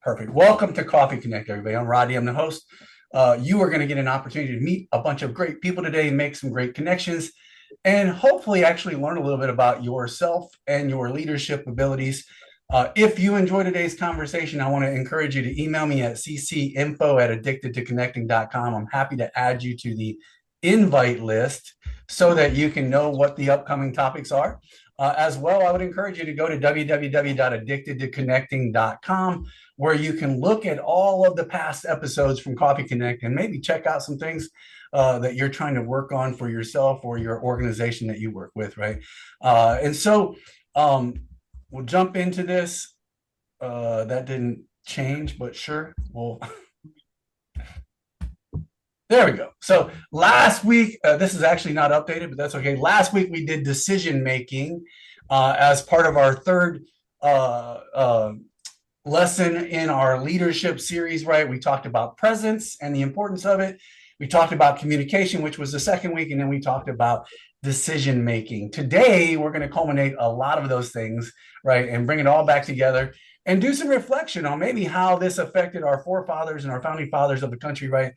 Perfect. Welcome to Coffee Connect, everybody. I'm Roddy. I'm the host. You are going to get an opportunity to meet a bunch of great people today, make some great connections, and hopefully actually learn a little bit about yourself and your leadership abilities. If you enjoy today's conversation, I want to encourage you to email me at ccinfo@addictedtoconnecting.com. I'm happy to add you to the invite list so that you can know what the upcoming topics are. As well, I would encourage you to go to www.addictedtoconnecting.com where you can look at all of the past episodes from Coffee Connect and maybe check out some things that you're trying to work on for yourself or your organization that you work with, right? And so we'll jump into this. That didn't change, but sure. Well, there we go. So last week, this is actually not updated, but that's okay. Last week we did decision making as part of our third lesson in our leadership series, right? We talked about presence and the importance of it. We talked about communication, which was the second week, and then we talked about decision making. Today, we're going to culminate a lot of those things, right? And bring it all back together and do some reflection on maybe how this affected our forefathers and our founding fathers of the country, right?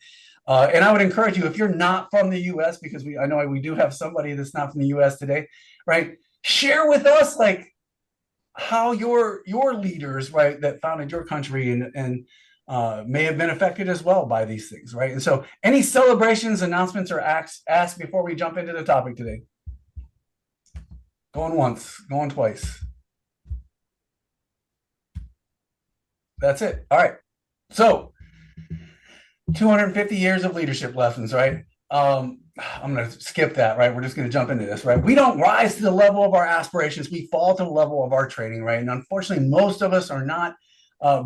And I would encourage you, if you're not from the U.S., because I know we do have somebody that's not from the U.S. today, right? Share with us like how your leaders, right, that founded your country and may have been affected as well by these things, right? And so, any celebrations, announcements, or asked before we jump into the topic today? Going once, going twice. That's it. All right. So, 250 years of leadership lessons, right? I'm going to skip that, right? We're just going to jump into this, right? We don't rise to the level of our aspirations. We fall to the level of our training, right? And unfortunately, most of us are not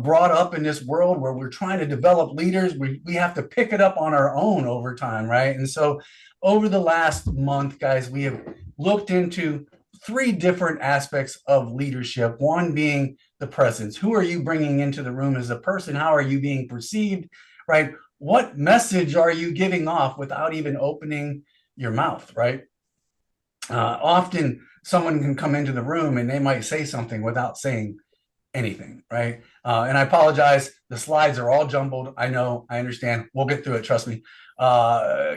brought up in this world where we're trying to develop leaders. We have to pick it up on our own over time, right? And so over the last month, guys, we have looked into three different aspects of leadership. One being the presence. Who are you bringing into the room as a person? How are you being perceived, right? What message are you giving off without even opening your mouth, right? Often someone can come into the room and they might say something without saying anything, right? And I apologize. The slides are all jumbled. I know, I understand. We'll get through it. Trust me.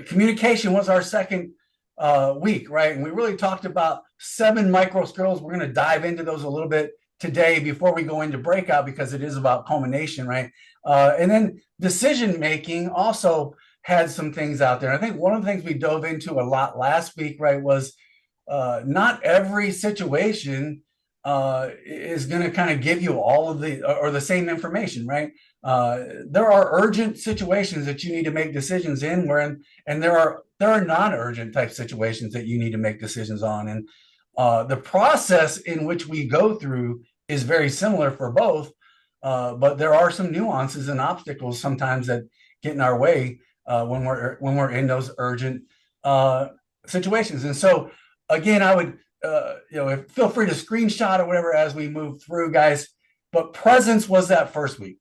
Communication was our second week, right? And we really talked about 7 micro skills. We're going to dive into those a little bit today before we go into breakout because it is about culmination, right? And then decision making also had some things out there. I think one of the things we dove into a lot last week, right, was not every situation is going to kind of give you all of the same information, right? There are urgent situations that you need to make decisions in, and there are non-urgent type situations that you need to make decisions on, and the process in which we go through is very similar for both, but there are some nuances and obstacles sometimes that get in our way when we're in those urgent situations. And so, again, I would feel free to screenshot or whatever as we move through, guys. But presence was that first week,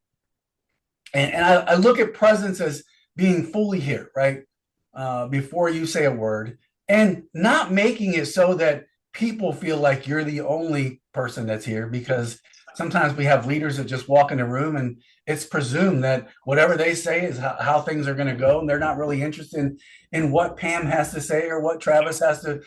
and I look at presence as being fully here, right, before you say a word, and not making it so that people feel like you're the only person that's here, because sometimes we have leaders that just walk in the room and it's presumed that whatever they say is how things are going to go, and they're not really interested in what Pam has to say or what Travis has to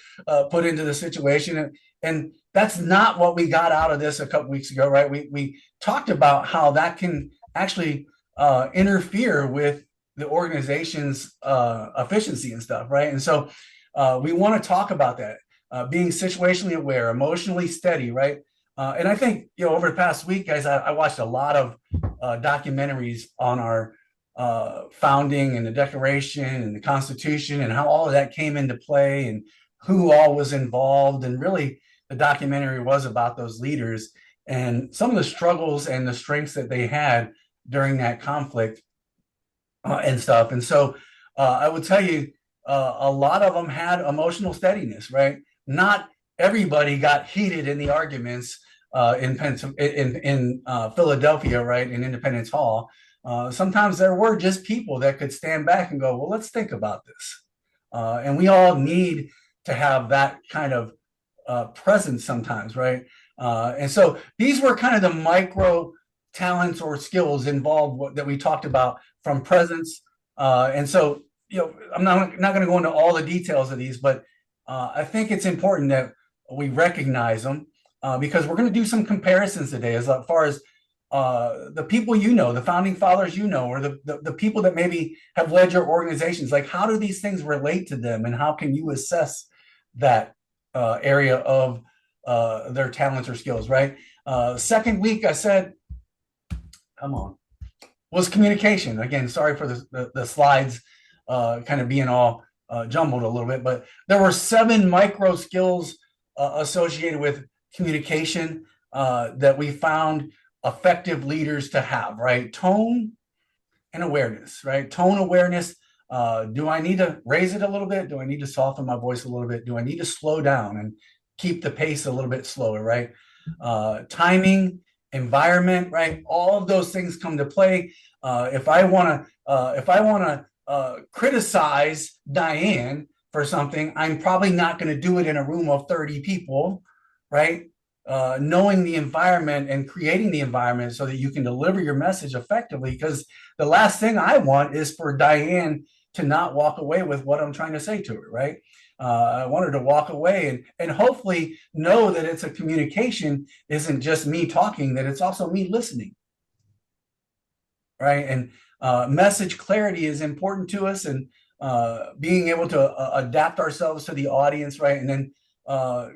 put into the situation. And that's not what we got out of this a couple weeks ago, right? We talked about how that can actually interfere with the organization's efficiency and stuff, right? And so we want to talk about that. Being situationally aware, emotionally steady, right? And I think, over the past week, guys, I watched a lot of documentaries on our founding and the Declaration and the Constitution and how all of that came into play and who all was involved. And really, the documentary was about those leaders and some of the struggles and the strengths that they had during that conflict and stuff. And so I would tell you, a lot of them had emotional steadiness, right? Not everybody got heated in the arguments in Philadelphia, right, in Independence Hall. Sometimes there were just people that could stand back and go, well, let's think about this. And we all need to have that kind of presence sometimes, right? And so these were kind of the micro talents or skills involved that we talked about, from presence. And so, I'm not going to go into all the details of these, but I think it's important that we recognize them, because we're going to do some comparisons today as far as the people, the founding fathers, or the people that maybe have led your organizations. Like, how do these things relate to them, and how can you assess that area of their talents or skills, right? Second week, I said, come on, was communication. Again, sorry for the slides kind of being all jumbled a little bit, but there were 7 micro skills associated with communication that we found effective leaders to have, right? Tone and awareness, right? Tone awareness. Do I need to raise it a little bit? Do I need to soften my voice a little bit? Do I need to slow down and keep the pace a little bit slower, right? Timing, environment, right? All of those things come to play. If I want to criticize Diane for something, I'm probably not going to do it in a room of 30 people, right? Knowing the environment and creating the environment so that you can deliver your message effectively. Because the last thing I want is for Diane to not walk away with what I'm trying to say to her, right? I want her to walk away and hopefully know that it's a communication, isn't just me talking, that it's also me listening, right? And message clarity is important to us, and being able to adapt ourselves to the audience, right? And then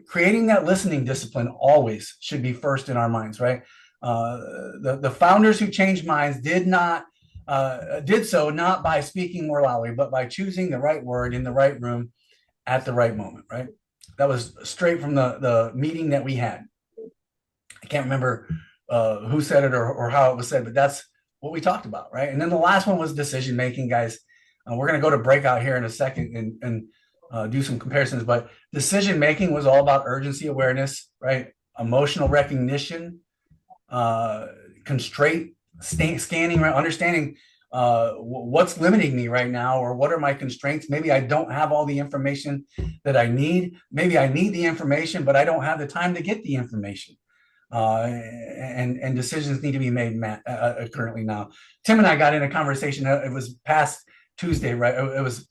creating that listening discipline always should be first in our minds, right? The founders who changed minds did so not by speaking more loudly, but by choosing the right word in the right room at the right moment, right? That was straight from the meeting that we had. I can't remember who said it or how it was said, but that's what we talked about, right? And then the last one was decision making, guys. We're going to go to breakout here in a second and do some comparisons, but decision making was all about urgency awareness, right? Emotional recognition, constraint scanning, right? Understanding what's limiting me right now, or what are my constraints. Maybe I don't have all the information that I need. Maybe I need the information, but I don't have the time to get the information. And decisions need to be made currently now. Tim and I got in a conversation. It was past Tuesday, right? It was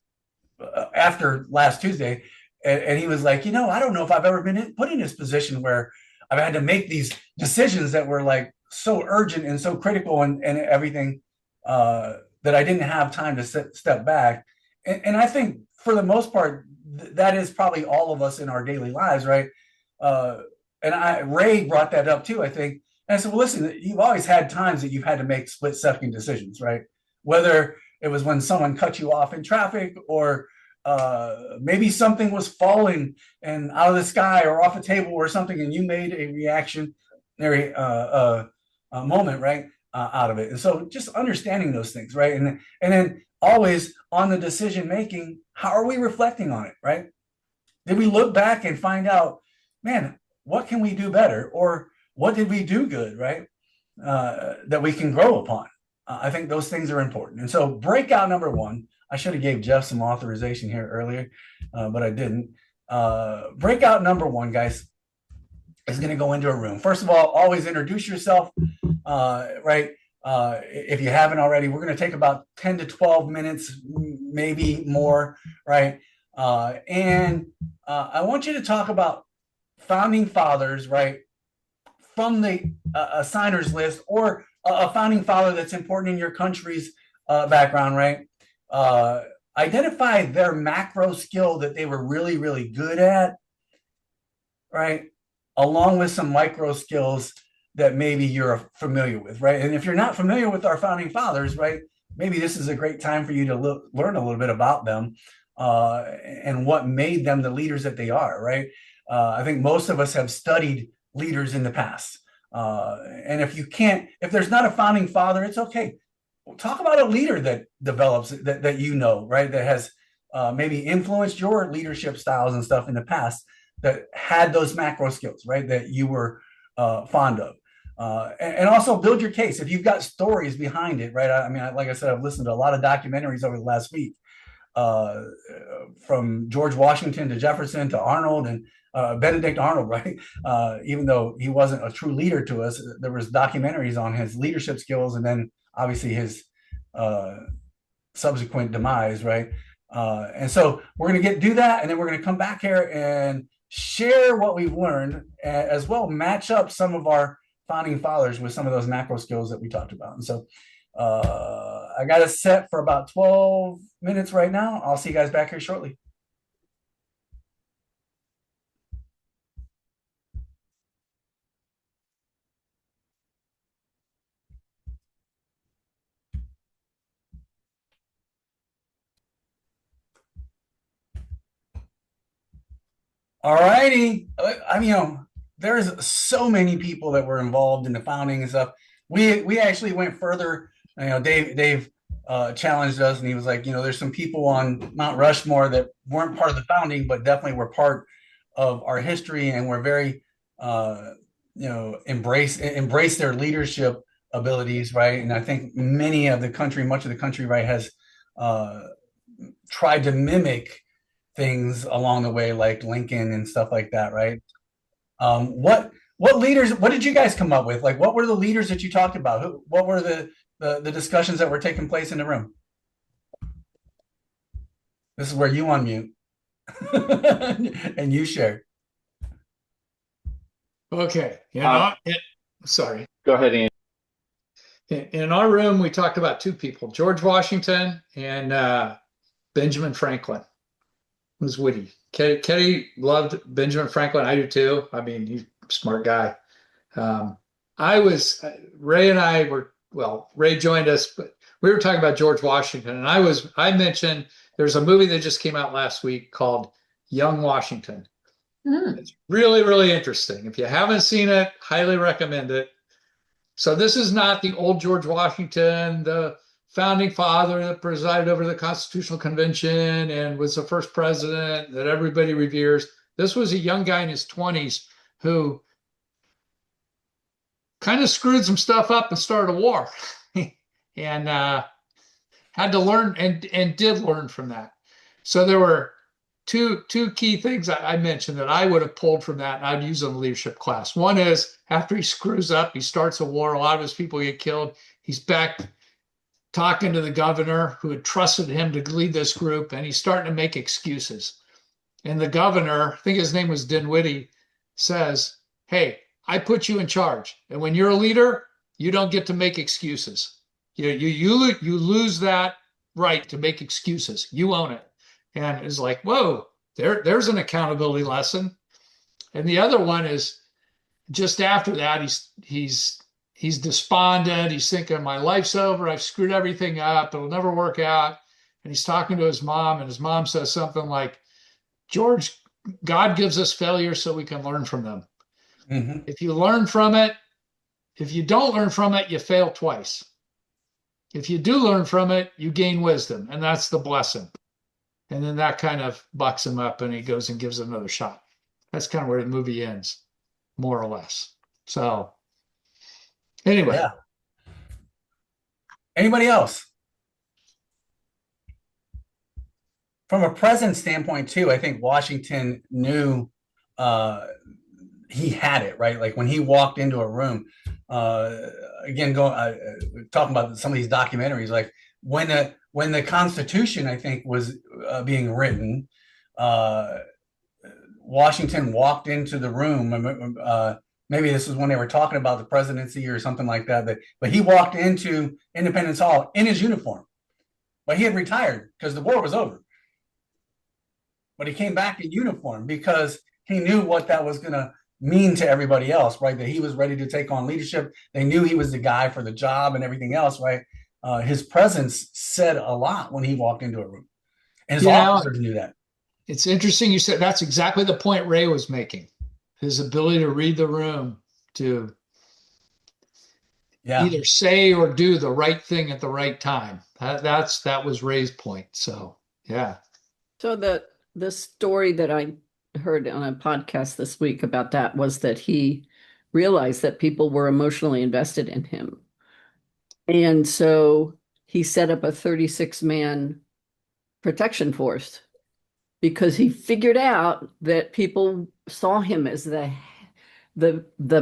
after last Tuesday, and he was like, I don't know if I've ever been put in this position where I've had to make these decisions that were like so urgent and so critical and everything, that I didn't have time to step back. And I think for the most part, that is probably all of us in our daily lives, right? And Ray brought that up too, I think. And I said, well, listen, you've always had times that you've had to make split-second decisions, right? Whether it was when someone cut you off in traffic, or maybe something was falling and out of the sky or off a table or something, and you made a reactionary moment, right, out of it. And so just understanding those things, right? And then always on the decision making, how are we reflecting on it, right? Did we look back and find out, man, what can we do better? Or what did we do good, right? That we can grow upon. I think those things are important. And so breakout number 1, I should have gave Jeff some authorization here earlier, but I didn't. Breakout number 1, guys, is going to go into a room. First of all, always introduce yourself, right? If you haven't already, we're going to take about 10 to 12 minutes, maybe more, right? And I want you to talk about founding fathers, right, from the signers list, or a founding father that's important in your country's background, right? Identify their macro skill that they were really, really good at, right? Along with some micro skills that maybe you're familiar with, right? And if you're not familiar with our founding fathers, right, maybe this is a great time for you to learn a little bit about them and what made them the leaders that they are, right? I think most of us have studied leaders in the past. And if there's not a founding father, it's okay. Talk about a leader that develops, that right? That has maybe influenced your leadership styles and stuff in the past, that had those macro skills, right? That you were fond of. And also build your case. If you've got stories behind it, right? I mean, like I said, I've listened to a lot of documentaries over the last week, from George Washington to Jefferson to Arnold, and Benedict Arnold, right? Even though he wasn't a true leader to us, there was documentaries on his leadership skills, and then obviously his uh, subsequent demise, right? And so we're going to do that, and then we're going to come back here and share what we've learned, as well match up some of our founding fathers with some of those macro skills that we talked about. And so I got it set for about 12 minutes right now. I'll see you guys back here shortly. All righty. I mean, there's so many people that were involved in the founding and stuff. We actually went further. Dave challenged us, and he was like, there's some people on Mount Rushmore that weren't part of the founding, but definitely were part of our history, and were very, embrace their leadership abilities, right? And I think much of the country, right, has uh, tried to mimic things along the way, like Lincoln and stuff like that, right? What leaders? What did you guys come up with? Like, what were the leaders that you talked about? What were the discussions that were taking place in the room? This is where you unmute and you share. Okay. Sorry. Go ahead, Ian. In our room, we talked about two people, George Washington and Benjamin Franklin. It was witty. Kenny loved Benjamin Franklin. I do too. I mean, he's a smart guy. Um, Ray and I were, well, Ray joined us, but we were talking about George Washington. And I mentioned there's a movie that just came out last week called Young Washington. It's really, really interesting. If you haven't seen it, highly recommend it. So this is not the old George Washington, the founding father that presided over the Constitutional Convention and was the first president that everybody reveres. This was a young guy in his 20s who kind of screwed some stuff up and started a war and had to learn and did learn from that. So there were two key things I mentioned that I would have pulled from that, and I'd use in the leadership class. One is after he screws up, he starts a war. A lot of his people get killed. He's back talking to the governor who had trusted him to lead this group, and he's starting to make excuses. And the governor, I think his name was Dinwiddie, says, "Hey, I put you in charge, and when you're a leader, you don't get to make excuses. You lose that right to make excuses. You own it." And it's like, whoa, there's an accountability lesson. And the other one is just after that, he's despondent. He's thinking, my life's over. I've screwed everything up. It'll never work out. And he's talking to his mom, and his mom says something like, "George, God gives us failures so we can learn from them. Mm-hmm. If you learn from it, if you don't learn from it, you fail twice. If you do learn from it, you gain wisdom, and that's the blessing." And then that kind of bucks him up, and he goes and gives it another shot. That's kind of where the movie ends, more or less. So anyway. Yeah. Anybody else? From a present standpoint, too, I think Washington knew he had it, right? Like when he walked into a room, uh, again, talking about some of these documentaries, like when the Constitution, I think, was being written, uh, Washington walked into the room. Maybe this was when they were talking about the presidency or something like that. But he walked into Independence Hall in his uniform, but he had retired because the war was over. But he came back in uniform because he knew what that was going to mean to everybody else, right? That he was ready to take on leadership. They knew he was the guy for the job and everything else, right? His presence said a lot when he walked into a room, and his officers knew that. It's interesting you said that's exactly the point Ray was making. His ability to read the room, to either say or do the right thing at the right time. That was Ray's point. So yeah. So the story that I heard on a podcast this week about that was that he realized that people were emotionally invested in him. And so he set up a 36-man protection force because he figured out that people saw him as the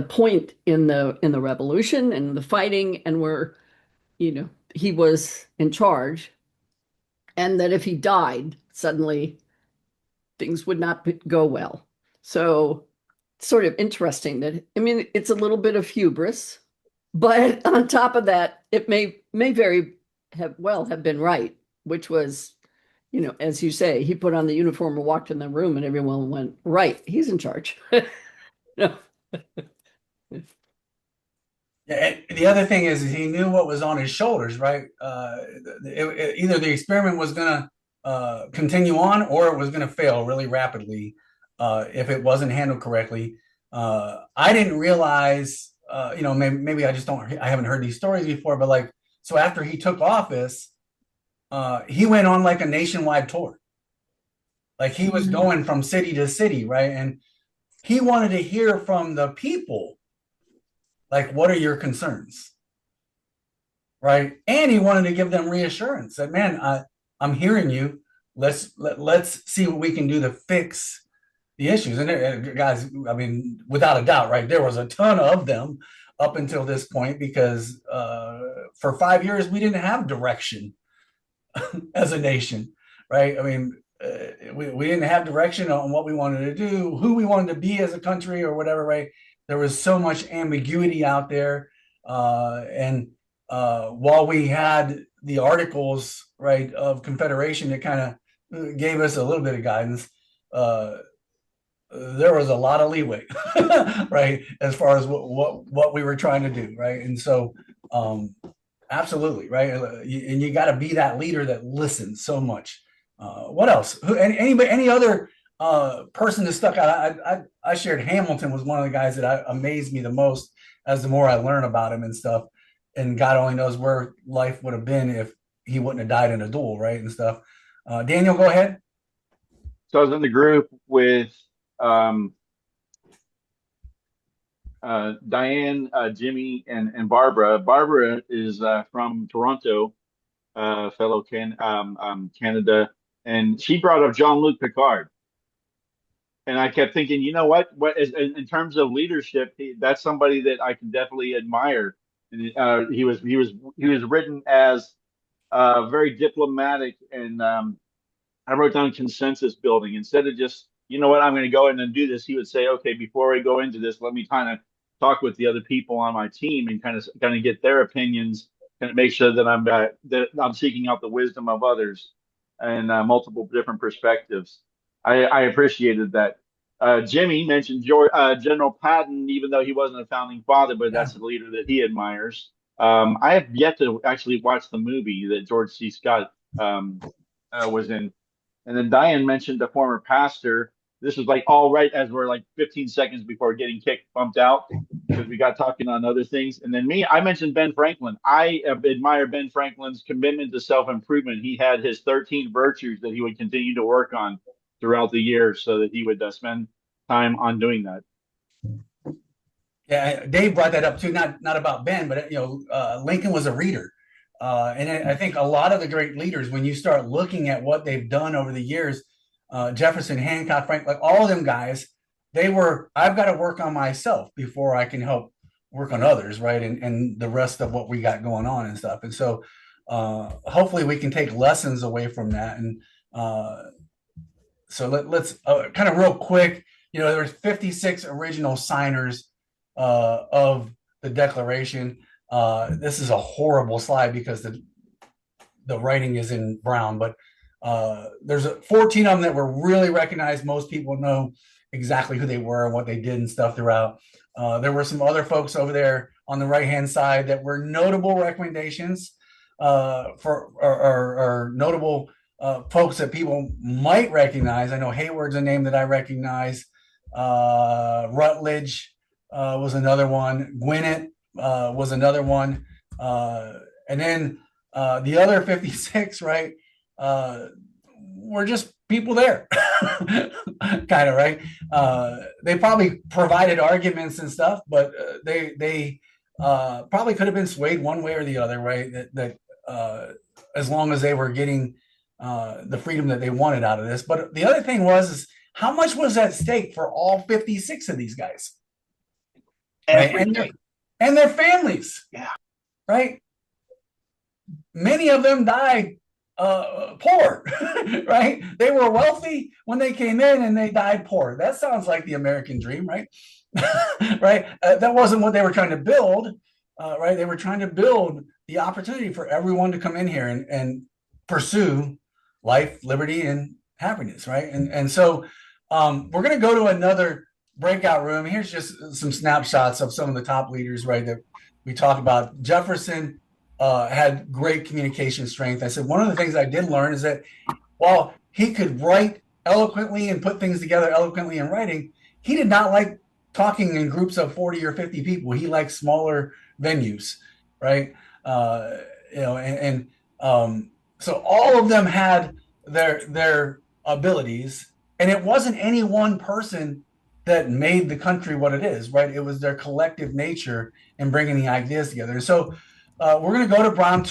point in the revolution and the fighting, and where, he was in charge, and that if he died, suddenly things would not go well. So, sort of interesting that, I mean, it's a little bit of hubris, but on top of that, it may very have been right, which was, as you say, he put on the uniform and walked in the room, and everyone went, right, he's in charge. No. Yeah, and the other thing is he knew what was on his shoulders, right? Either the experiment was going to continue on, or it was going to fail really rapidly if it wasn't handled correctly. I didn't realize, maybe I just I haven't heard these stories before, but like, so after he took office, he went on like a nationwide tour. Like he was going from city to city, right? And he wanted to hear from the people, like, what are your concerns? Right. And he wanted to give them reassurance that, man, I'm hearing you. Let's see what we can do to fix the issues. And guys, I mean, without a doubt, right, there was a ton of them up until this point because for 5 years we didn't have direction as a nation, right? I mean, we didn't have direction on what we wanted to do, who we wanted to be as a country, or whatever, right? There was so much ambiguity out there, and while we had the articles, right, of Confederation that kind of gave us a little bit of guidance, there was a lot of leeway, right, as far as what we were trying to do, right? And so, absolutely, right, and you got to be that leader that listens so much. What else? Any other person that stuck out? I shared Hamilton was one of the guys that amazed me the most as the more I learn about him and stuff. And God only knows where life would have been if he wouldn't have died in a duel, right, and stuff. Daniel, go ahead. So I was in the group with Diane, Jimmy, and Barbara. Barbara is from Toronto, fellow Canada, and she brought up Jean-Luc Picard. And I kept thinking, you know what? What is in terms of leadership, that's somebody that I can definitely admire. And he was written as very diplomatic, and I wrote down consensus building instead of just, you know what, I'm going to go in and do this. He would say, okay, before I go into this, let me kind of talk with the other people on my team and kind of get their opinions, kind of make sure that I'm seeking out the wisdom of others and multiple different perspectives. I appreciated that. Jimmy mentioned General Patton, even though he wasn't a founding father, but Yeah. that's a leader that he admires. I have yet to actually watch the movie that George C. Scott was in. And then Diane mentioned the former pastor. This was like all right as we're like 15 seconds before getting bumped out because we got talking on other things. And then me, I mentioned Ben Franklin. I admire Ben Franklin's commitment to self-improvement. He had his 13 virtues that he would continue to work on throughout the years so that he would spend time on doing that. Yeah, Dave brought that up too. Not about Ben, but Lincoln was a reader, and I think a lot of the great leaders, when you start looking at what they've done over the years, Jefferson, Hancock, Frank, like all of them guys, they were. I've got to work on myself before I can help work on others, right? And the rest of what we got going on and stuff. And so, hopefully, we can take lessons away from that. And so let's kind of real quick. There's 56 original signers of the Declaration. This is a horrible slide because the writing is in brown, but there's 14 of them that were really recognized. Most people know exactly who they were and what they did and stuff throughout. There were some other folks over there on the right-hand side that were notable recommendations or notable folks that people might recognize. I know Hayward's a name that I recognize. Rutledge was another one. Gwinnett was another one. And then the other 56, right, were just people there, kind of, right? They probably provided arguments and stuff, but they probably could have been swayed one way or the other, right? That as long as they were getting the freedom that they wanted out of this. But the other thing was How much was at stake for all 56 of these guys? Right? Everything. And their families. Yeah. Right? Many of them died poor, right? They were wealthy when they came in and they died poor. That sounds like the American dream, right? Right? That wasn't what they were trying to build, right? They were trying to build the opportunity for everyone to come in here and pursue life, liberty, and happiness, right? And so we're going to go to another breakout room. Here's just some snapshots of some of the top leaders, right, that we talked about. Jefferson had great communication strength. I said one of the things I did learn is that while he could write eloquently and put things together eloquently in writing, he did not like talking in groups of 40 or 50 people. He liked smaller venues, right? Uh, and so all of them had their abilities, and it wasn't any one person that made the country what it is, right? It was their collective nature in bringing the ideas together. And so we're going to go to round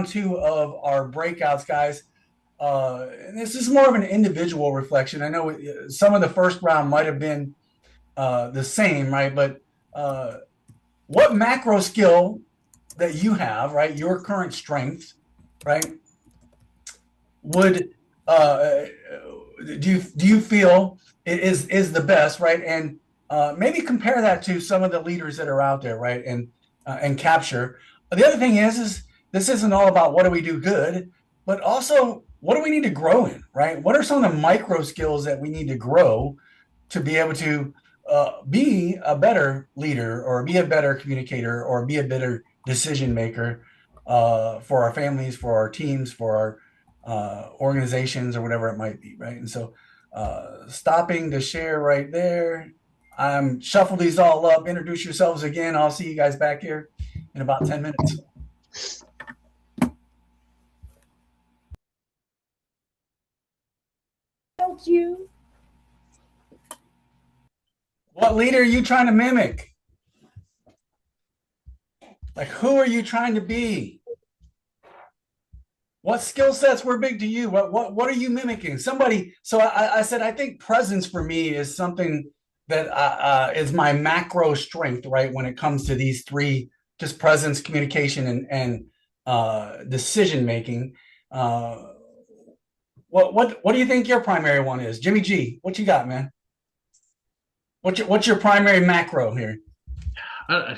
two of our breakouts, guys. And this is more of an individual reflection. I know some of the first round might have been the same, right? But what macro skill that you have, right, your current strength, right, would do you feel is the best, right? And maybe compare that to some of the leaders that are out there, right? And capture. The other thing is this isn't all about what do we do good, but also what do we need to grow in, right? What are some of the micro skills that we need to grow to be able to be a better leader or be a better communicator or be a better decision maker for our families, for our teams, for our organizations or whatever it might be, right? And so stopping to share right there. Shuffle these all up, introduce yourselves again. I'll see you guys back here in about 10 minutes. Thank you. What leader are you trying to mimic? Like, who are you trying to be? What skill sets were big to you? What are you mimicking? Somebody. So I said I think presence for me is something that is my macro strength, right? When it comes to these three, just presence, communication, and decision making. What do you think your primary one is, Jimmy G? What you got, man? What's your primary macro here? I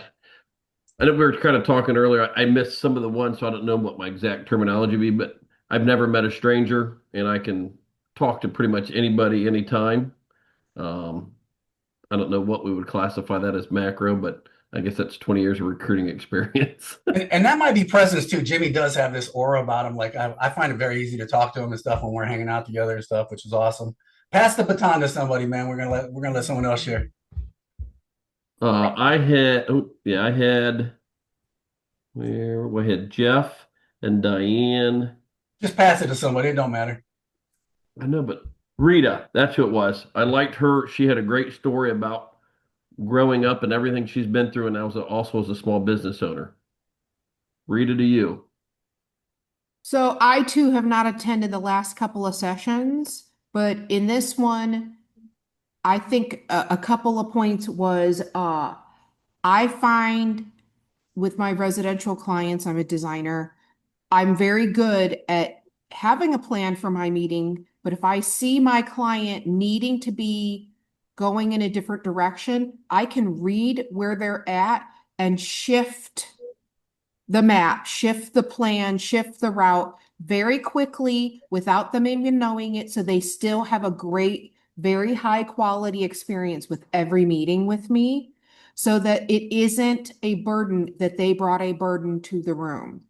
know we were kind of talking earlier. I missed some of the ones, so I don't know what my exact terminology would be, but I've never met a stranger and I can talk to pretty much anybody, anytime. Um, I don't know what we would classify that as macro, but I guess that's 20 years of recruiting experience. And that might be presence too. Jimmy does have this aura about him. Like I find it very easy to talk to him and stuff when we're hanging out together and stuff, which is awesome. Pass the baton to somebody, man. We're gonna let someone else share. I had where we had Jeff and Diane. Just pass it to somebody. It don't matter. I know, but Rita, that's who it was. I liked her. She had a great story about growing up and everything she's been through, and also as a small business owner. Rita, to you. So I too have not attended the last couple of sessions, but in this one, I think a couple of points was I find with my residential clients, I'm a designer, I'm very good at having a plan for my meeting, but if I see my client needing to be going in a different direction, I can read where they're at and shift the map, shift the plan, shift the route very quickly without them even knowing it. So they still have a great, very high quality experience with every meeting with me so that it isn't a burden that they brought a burden to the room.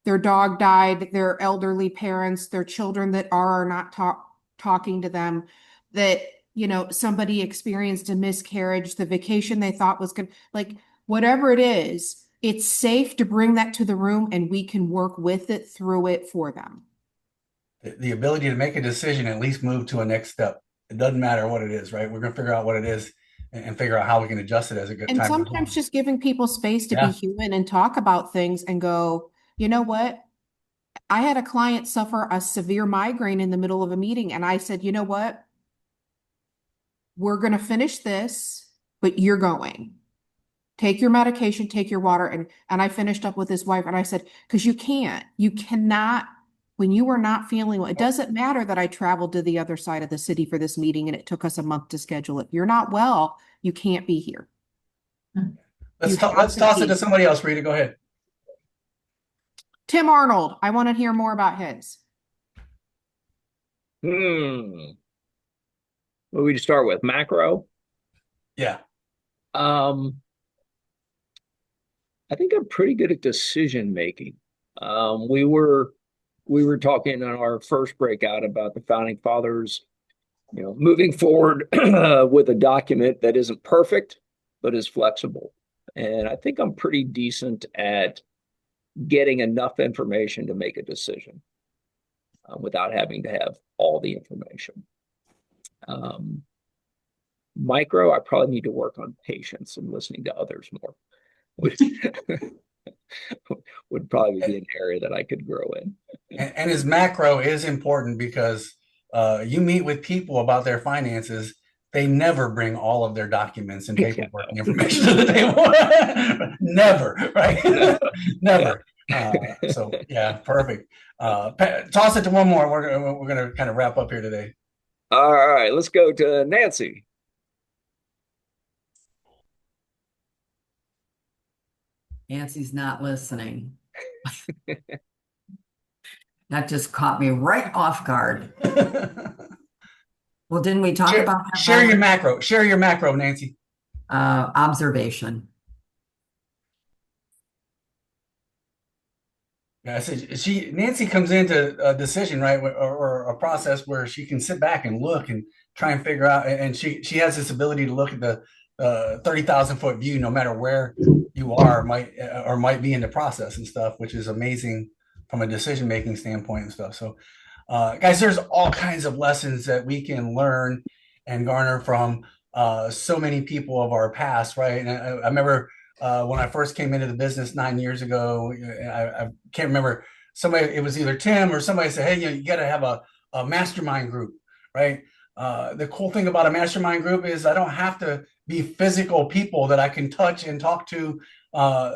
Their dog died, their elderly parents, their children that are not talking to them, that, you know, somebody experienced a miscarriage, the vacation they thought was good, like whatever it is, it's safe to bring that to the room and we can work with it through it for them. The ability to make a decision, at least move to a next step. It doesn't matter what it is, right? We're gonna figure out what it is and figure out how we can adjust it as a good And time. sometimes just giving people space to be human and talk about things and go, you know what? I had a client suffer a severe migraine in the middle of a meeting, and I said, you know what? we're going to finish this, but you're going. Take your medication, take your water. And I finished up with his wife and I said, because you cannot, when you are not feeling well, it doesn't matter that I traveled to the other side of the city for this meeting and it took us a month to schedule it. You're not well, you can't be here. Let's toss it to somebody else, Rita. Go ahead. Tim Arnold, I want to hear more about his. What would you start with? Macro? Yeah. I think I'm pretty good at decision making. We were talking in our first breakout about the founding fathers, moving forward with a document that isn't perfect, but is flexible. And I think I'm pretty decent at getting enough information to make a decision without having to have all the information. Micro, I probably need to work on patience and listening to others more. Would probably be an area that I could grow in. And his macro is important because you meet with people about their finances. They never bring all of their documents and paperwork and information to the table. Never, right? Never. So yeah, perfect. Toss it to one more. We're gonna kind of wrap up here today. All right, let's go to Nancy. Nancy's not listening. That just caught me right off guard. Well, didn't we talk about that? Share your macro. Share your macro, Nancy. Observation. Yeah, so Nancy comes into a decision, right, or a process where she can sit back and look and try and figure out, and she has this ability to look at the 30,000-foot view, no matter where you are, might be in the process and stuff, which is amazing from a decision making standpoint and stuff. So, guys, there's all kinds of lessons that we can learn and garner from so many people of our past, right? And I remember when I first came into the business 9 years ago, I can't remember, it was either Tim or somebody said, hey, you got to have a mastermind group, right? The cool thing about a mastermind group is I don't have to be physical people that I can touch and talk to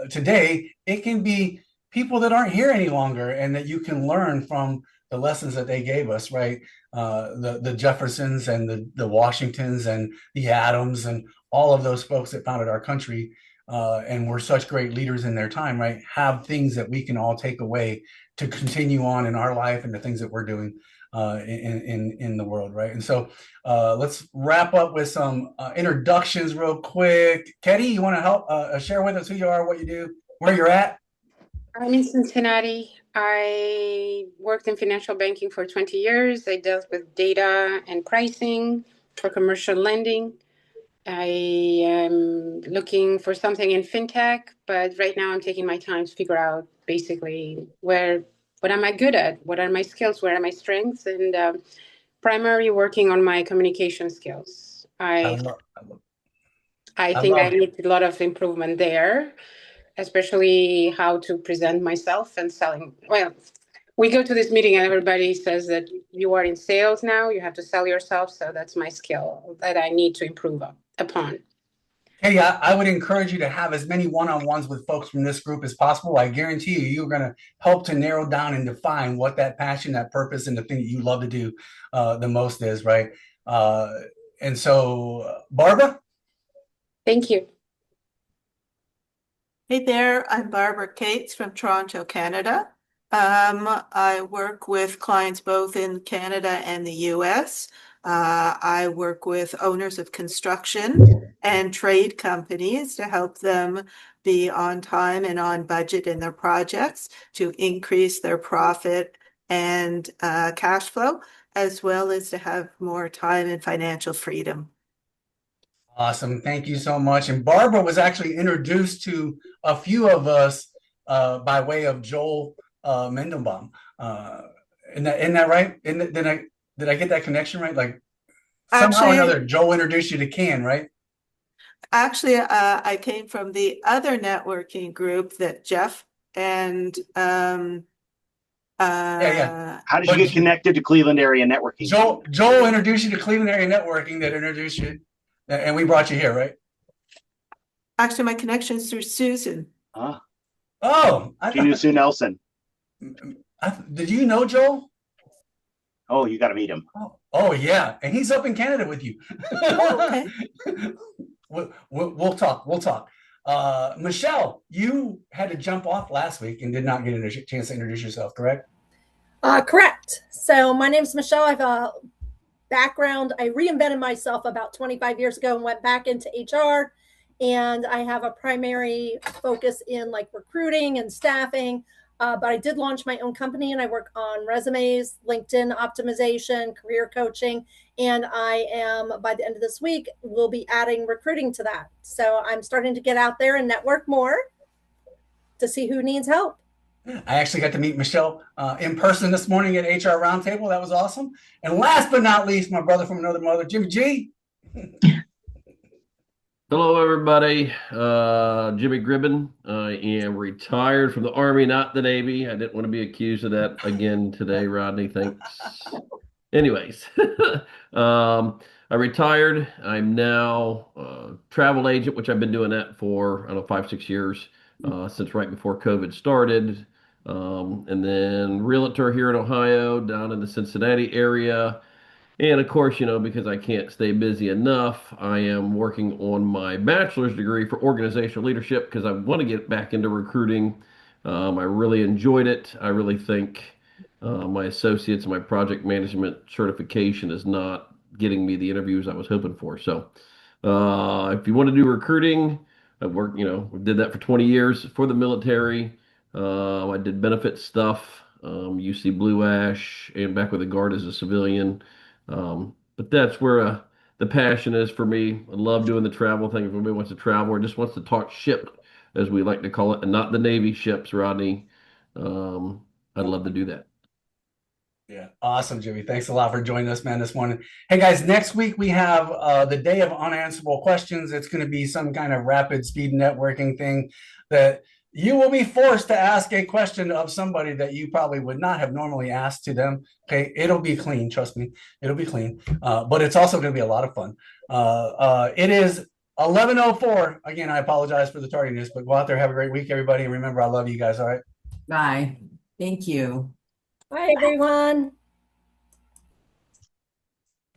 today. It can be people that aren't here any longer and that you can learn from the lessons that they gave us, right? The Jeffersons and the Washingtons and the Adams and all of those folks that founded our country and were such great leaders in their time, right? Have things that we can all take away to continue on in our life and the things that we're doing in the world, right? And so let's wrap up with some introductions real quick. Ketty, you want to help share with us who you are, what you do, where you're at? I'm in Cincinnati. I worked in financial banking for 20 years. I dealt with data and pricing for commercial lending. I am looking for something in fintech, but right now I'm taking my time to figure out basically what am I good at? What are my skills? Where are my strengths? And primarily working on my communication skills. I think I need a lot of improvement there, especially how to present myself and selling. Well, we go to this meeting and everybody says that you are in sales now, you have to sell yourself. So that's my skill that I need to improve upon. Hey, I would encourage you to have as many one-on-ones with folks from this group as possible. I guarantee you're going to help to narrow down and define what that passion, that purpose, and the thing that you love to do the most is, right? And so, Barbara? Thank you. Hey there, I'm Barbara Cates from Toronto, Canada. I work with clients both in Canada and the US. I work with owners of construction and trade companies to help them be on time and on budget in their projects to increase their profit and cash flow, as well as to have more time and financial freedom. Awesome. Thank you so much. And Barbara was actually introduced to a few of us by way of Joel Mendenbaum. Isn't that right? Did I get that connection right? Like somehow or another, Joel introduced you to Ken, right? Actually, I came from the other networking group that Jeff and yeah. How did you get connected to Cleveland area networking? Joel introduced you to Cleveland area networking that introduced you And we brought you here, right? Actually, my connection is through Susan. Ah, Oh, she knew Sue Nelson. Did you know Joel? Oh, you got to meet him. Oh, yeah, and he's up in Canada with you. Oh, okay. We'll talk. We'll talk. Michelle, you had to jump off last week and did not get a chance to introduce yourself, correct? Correct. So my name is Michelle. I have a background. I reinvented myself about 25 years ago and went back into HR. And I have a primary focus in like recruiting and staffing. But I did launch my own company and I work on resumes, LinkedIn optimization, career coaching. And I am, by the end of this week, will be adding recruiting to that. So I'm starting to get out there and network more to see who needs help. I actually got to meet Michelle in person this morning at HR Roundtable. That was awesome. And last but not least, my brother from another mother, Jimmy G. Hello, everybody. Jimmy Gribben. I am retired from the Army, not the Navy. I didn't want to be accused of that again today, Rodney. Thanks. Anyways, I retired. I'm now a travel agent, which I've been doing that for, I don't know, 5, 6 years, since right before COVID started. And then realtor here in Ohio, down in the Cincinnati area. And of course, because I can't stay busy enough, I am working on my bachelor's degree for organizational leadership because I want to get back into recruiting. I really enjoyed it. I really think my associates and my project management certification is not getting me the interviews I was hoping for. So if you want to do recruiting, I worked, did that for 20 years for the military. I did benefit stuff, UC Blue Ash, and back with the Guard as a civilian. But that's where the passion is for me. I love doing the travel thing. If anybody wants to travel or just wants to talk ship, as we like to call it, and not the Navy ships, Rodney, I'd love to do that. Yeah, awesome, Jimmy. Thanks a lot for joining us, man, this morning. Hey, guys, next week we have the day of unanswerable questions. It's going to be some kind of rapid speed networking thing that you will be forced to ask a question of somebody that you probably would not have normally asked to them. Okay, it'll be clean, trust me. It'll be clean, but it's also going to be a lot of fun. It is 11:04. Again, I apologize for the tardiness, but go out there, have a great week, everybody. And remember, I love you guys, all right? Bye. Thank you. Bye, everyone.